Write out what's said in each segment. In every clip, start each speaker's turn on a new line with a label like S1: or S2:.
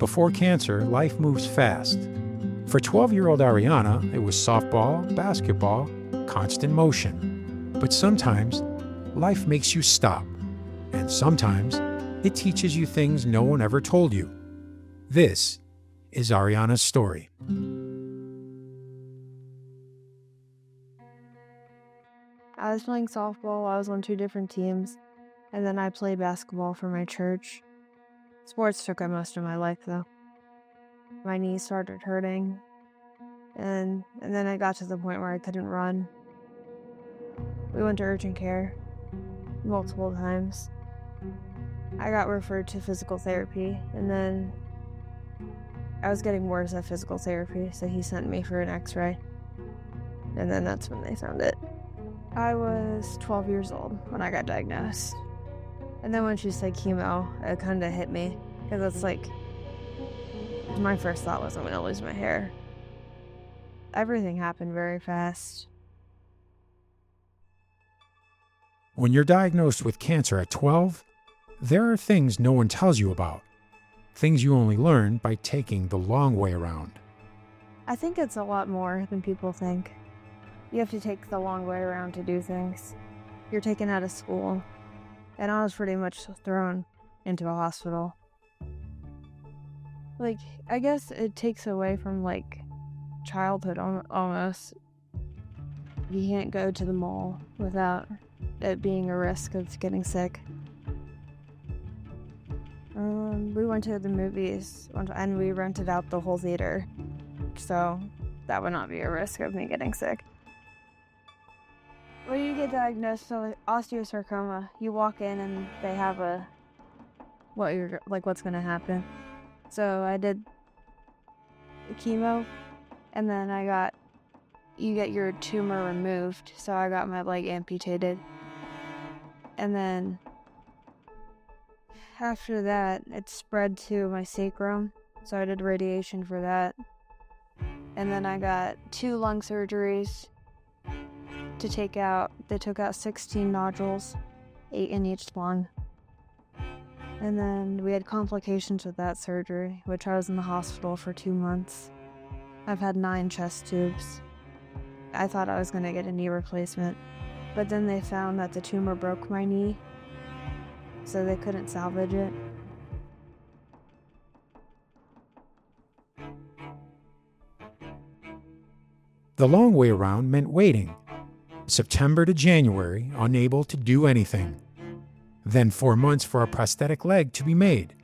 S1: Before cancer, life moves fast. For 12-year-old Ariana, it was softball, basketball, constant motion. But sometimes, life makes you stop. And sometimes, it teaches you things no one ever told you. This is Ariana's story.
S2: I was playing softball, I was on 2 different teams, and then I played basketball for my church. Sports took up most of my life, though. My knees started hurting, and then I got to the point where I couldn't run. We went to urgent care multiple times. I got referred to physical therapy, and then I was getting worse at physical therapy, so he sent me for an x-ray, and then that's when they found it. I was 12 years old when I got diagnosed. And then when she said chemo, it kind of hit me. Because it's like, my first thought was I'm going to lose my hair. Everything happened very fast.
S1: When you're diagnosed with cancer at 12, there are things no one tells you about. Things you only learn by taking the long way around.
S2: I think it's a lot more than people think. You have to take the long way around to do things. You're taken out of school. And I was pretty much thrown into a hospital. Like, I guess it takes away from, like, childhood almost. You can't go to the mall without it being a risk of getting sick. We went to the movies and we rented out the whole theater. So that would not be a risk of me getting sick. When you get diagnosed with osteosarcoma, you walk in and they have what's going to happen. So I did chemo, and then you get your tumor removed, so I got my leg amputated. And then after that, it spread to my sacrum, so I did radiation for that. And then I got 2 lung surgeries to take out. They took out 16 nodules, 8 in each lung. And then we had complications with that surgery, which I was in the hospital for 2 months. I've had 9 chest tubes. I thought I was going to get a knee replacement, but then they found that the tumor broke my knee, so they couldn't salvage it.
S1: The long way around meant waiting. September to January, unable to do anything. Then 4 months for a prosthetic leg to be made.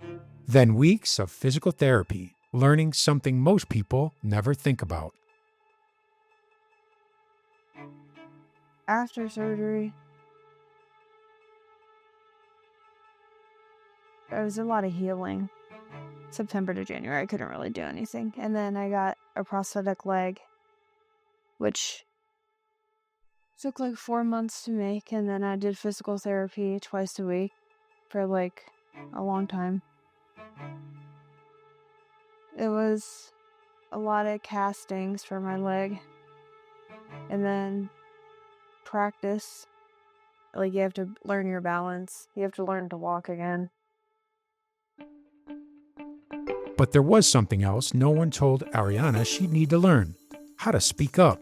S1: Then weeks of physical therapy, learning something most people never think about.
S2: After surgery, there was a lot of healing. September to January, I couldn't really do anything. And then I got a prosthetic leg, which took like 4 months to make, and then I did physical therapy twice a week for like a long time. It was a lot of castings for my leg, and then practice. Like, you have to learn your balance. You have to learn to walk again.
S1: But there was something else no one told Ariana she'd need to learn: how to speak up,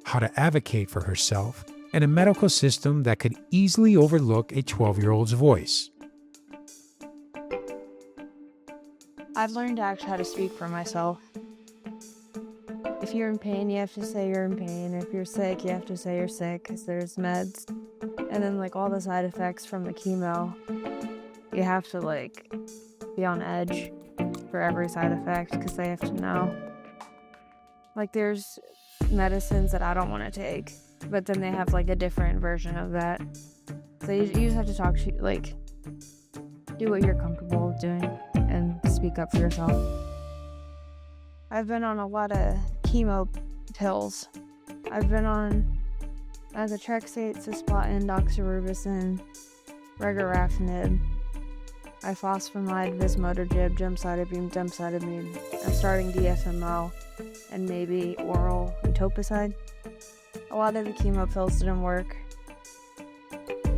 S1: how to advocate for herself in a medical system that could easily overlook a 12-year-old's voice.
S2: I've learned to actually how to speak for myself. If you're in pain, you have to say you're in pain. If you're sick, you have to say you're sick, because there's meds. And then, like, all the side effects from the chemo, you have to, like, be on edge for every side effect, because they have to know. Like, there's medicines that I don't want to take, but then they have, like, a different version of that. So you just have to talk, like, do what you're comfortable with doing and speak up for yourself. I've been on a lot of chemo pills. I've been on methotrexate, cisplatin, doxorubicin, regorafenib, ifosfamide, vismodegib, gemcitabine. I'm starting DFMO and maybe oral etoposide. A lot of the chemo pills didn't work,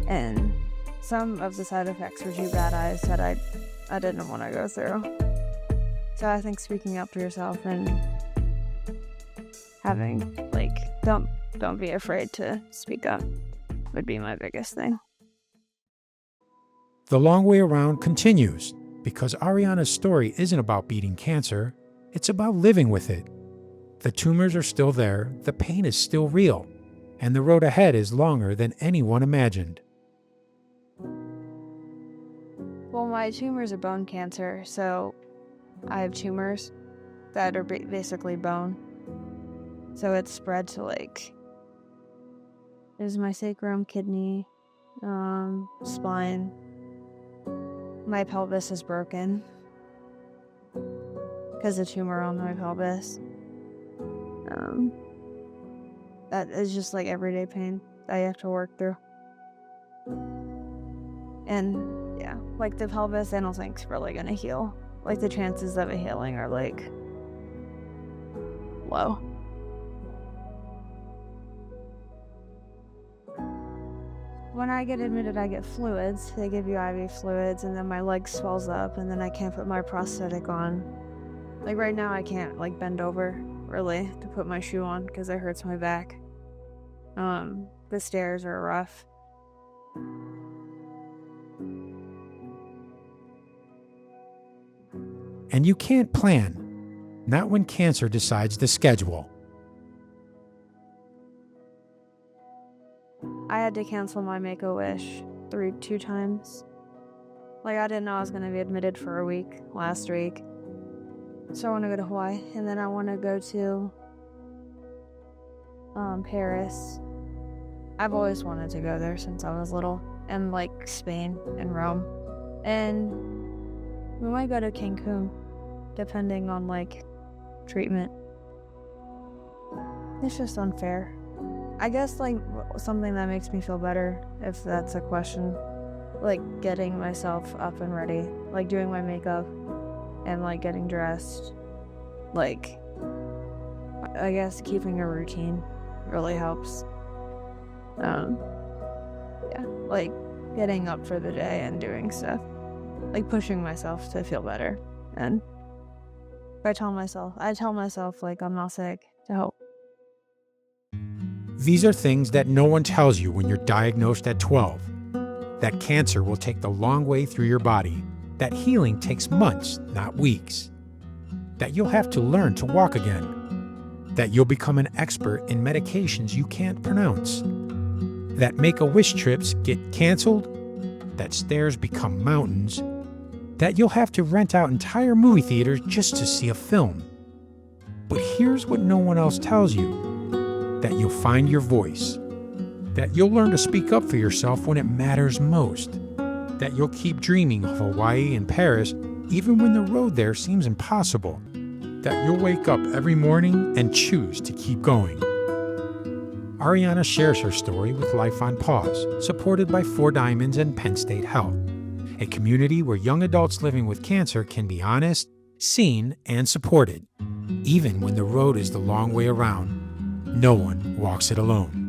S2: and some of the side effects were too bad that I didn't want to go through. So I think speaking up for yourself and having, like, don't be afraid to speak up would be my biggest thing.
S1: The long way around continues because Ariana's story isn't about beating cancer, it's about living with it. The tumors are still there, the pain is still real, and the road ahead is longer than anyone imagined.
S2: Well, my tumors are bone cancer, so I have tumors that are basically bone. So it's spread to, like, there's my sacrum, kidney, spine. My pelvis is broken because of tumor on my pelvis. That is just like everyday pain that I have to work through. And yeah, like the pelvis, I don't think it's really gonna heal. Like the chances of it healing are like low. When I get admitted, I get fluids. They give you IV fluids, and then my leg swells up, and then I can't put my prosthetic on. Like right now, I can't like bend over really to put my shoe on because it hurts my back. The stairs are rough.
S1: And you can't plan, not when cancer decides the schedule.
S2: I had to cancel my Make-A-Wish 2 times. Like, I didn't know I was going to be admitted for a week last week. So I want to go to Hawaii, and then I want to go to Paris. I've always wanted to go there since I was little, and like Spain and Rome. And we might go to Cancun, depending on like treatment. It's just unfair. I guess like something that makes me feel better, if that's a question, like getting myself up and ready, like doing my makeup and like getting dressed, like I guess keeping a routine really helps. Yeah, like getting up for the day and doing stuff, like pushing myself to feel better. And I tell myself like I'm not sick to help.
S1: These are things that no one tells you when you're diagnosed at 12. That cancer will take the long way through your body. That healing takes months, not weeks. That you'll have to learn to walk again. That you'll become an expert in medications you can't pronounce. That Make-A-Wish trips get canceled. That stairs become mountains. That you'll have to rent out entire movie theaters just to see a film. But here's what no one else tells you. That you'll find your voice. That you'll learn to speak up for yourself when it matters most. That you'll keep dreaming of Hawaii and Paris even when the road there seems impossible. That you'll wake up every morning and choose to keep going. Ariana shares her story with Life on Pause, supported by 4 Diamonds and Penn State Health, a community where young adults living with cancer can be honest, seen, and supported. Even when the road is the long way around, no one walks it alone.